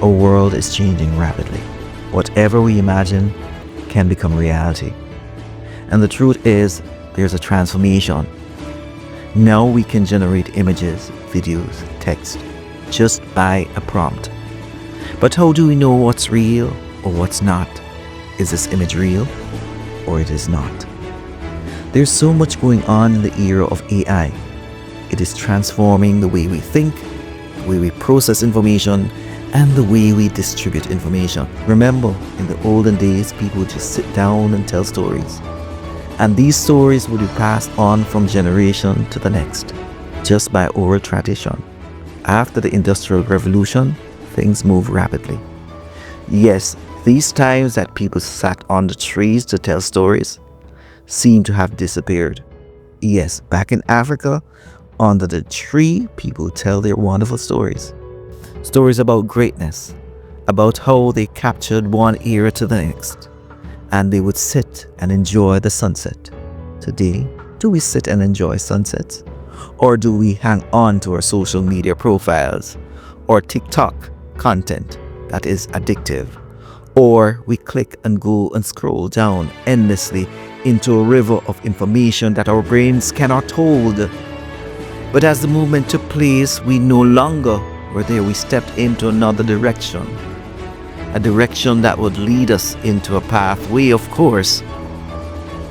Our world is changing rapidly. Whatever we imagine can become reality. And the truth is, there's a transformation. Now we can generate images, videos, text, just by a prompt. But how do we know what's real or what's not? Is this image real or it is not? There's so much going on in the era of AI. It is transforming the way we think, the way we process information, and the way we distribute information. Remember, in the olden days, people would just sit down and tell stories. And these stories would be passed on from generation to the next, just by oral tradition. After the Industrial Revolution, things moved rapidly. Yes, these times that people sat on the trees to tell stories seem to have disappeared. Yes, back in Africa, under the tree, people tell their wonderful stories. Stories about greatness, about how they captured one era to the next, and they would sit and enjoy the sunset. Today, do we sit and enjoy sunsets? Or do we hang on to our social media profiles or TikTok content that is addictive? Or we click and go and scroll down endlessly into a river of information that our brains cannot hold. But as the movement took place, we no longer were there. We stepped into another direction. A direction that would lead us into a pathway, of course.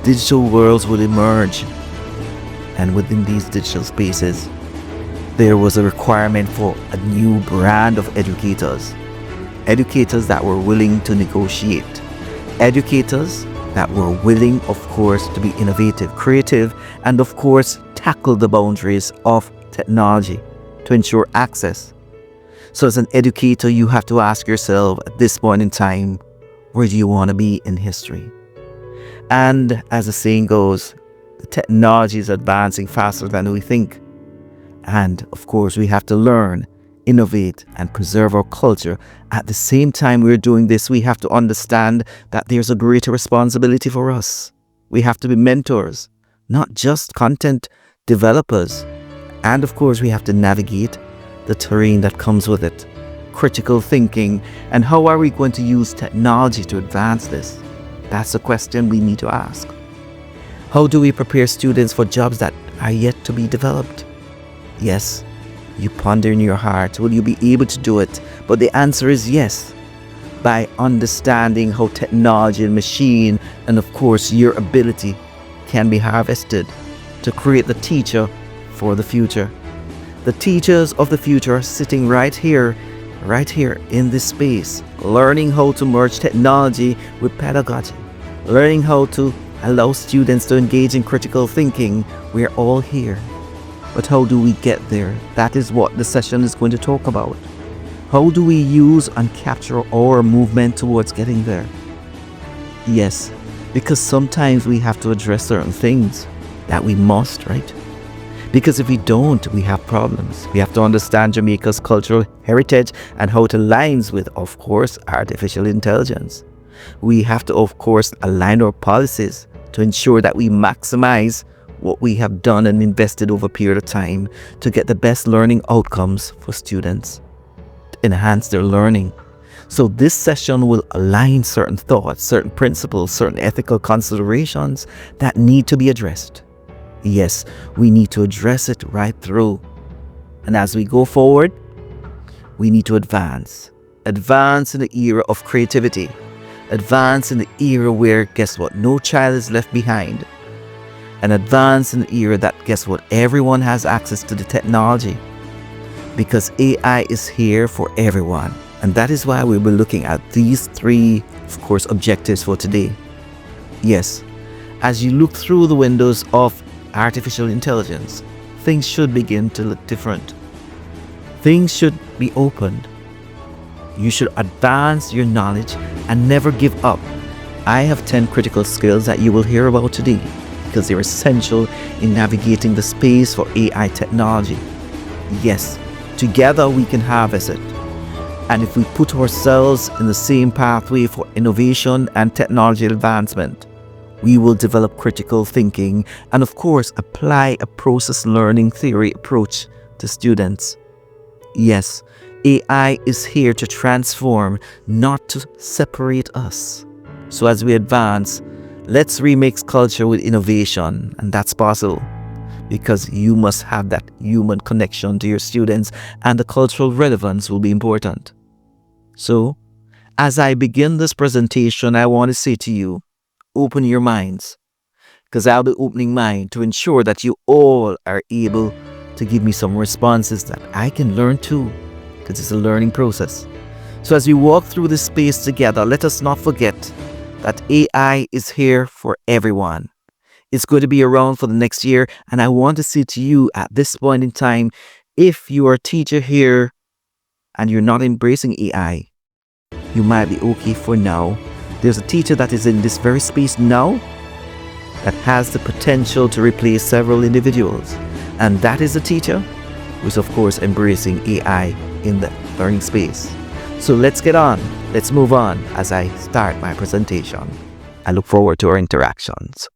Digital worlds would emerge. And within these digital spaces, there was a requirement for a new brand of educators. Educators that were willing to negotiate. Educators that were willing, of course, to be innovative, creative, and of course, tackle the boundaries of technology to ensure access. So as an educator, you have to ask yourself at this point in time, where do you want to be in history? And as the saying goes, the technology is advancing faster than we think. And of course, we have to learn, innovate, and preserve our culture. At the same time we're doing this, we have to understand that there's a greater responsibility for us. We have to be mentors, not just content developers. And of course, we have to navigate the terrain that comes with it. Critical thinking, and how are we going to use technology to advance this? That's a question we need to ask. How do we prepare students for jobs that are yet to be developed? Yes, you ponder in your heart, will you be able to do it? But the answer is yes. By understanding how technology and machine, and of course your ability, can be harvested to create the teacher for the future. The teachers of the future are sitting right here in this space, learning how to merge technology with pedagogy, learning how to allow students to engage in critical thinking. We're all here. But how do we get there? That is what the session is going to talk about. How do we use and capture our movement towards getting there? Yes, because sometimes we have to address certain things that we must, right? Because if we don't, we have problems. We have to understand Jamaica's cultural heritage and how it aligns with, of course, artificial intelligence. We have to, of course, align our policies to ensure that we maximize what we have done and invested over a period of time to get the best learning outcomes for students, to enhance their learning. So this session will align certain thoughts, certain principles, certain ethical considerations that need to be addressed. Yes, we need to address it right through. And as we go forward, we need to advance. Advance in the era of creativity. Advance in the era where, guess what, no child is left behind. And advance in the era that, guess what, everyone has access to the technology. Because AI is here for everyone. And that is why we'll be looking at these three, of course, objectives for today. Yes, as you look through the windows of artificial intelligence, things should begin to look different. Things should be opened. You should advance your knowledge and never give up. I have 10 critical skills that you will hear about today because they're essential in navigating the space for AI technology. Yes, together we can harvest it. And if we put ourselves in the same pathway for innovation and technology advancement, we will develop critical thinking and, of course, apply a process learning theory approach to students. Yes, AI is here to transform, not to separate us. So as we advance, let's remix culture with innovation, and that's possible because you must have that human connection to your students, and the cultural relevance will be important. So, as I begin this presentation, I want to say to you, open your minds, because I'll be opening mine to ensure that you all are able to give me some responses that I can learn too, because it's a learning process. So as we walk through this space together, let us not forget that AI is here for everyone. It's going to be around for the next year, and I want to say to you at this point in time, if you are a teacher here and you're not embracing AI, you might be okay for now. There's a teacher that is in this very space now that has the potential to replace several individuals. And that is a teacher who is, of course, embracing AI in the learning space. So let's get on. Let's move on as I start my presentation. I look forward to our interactions.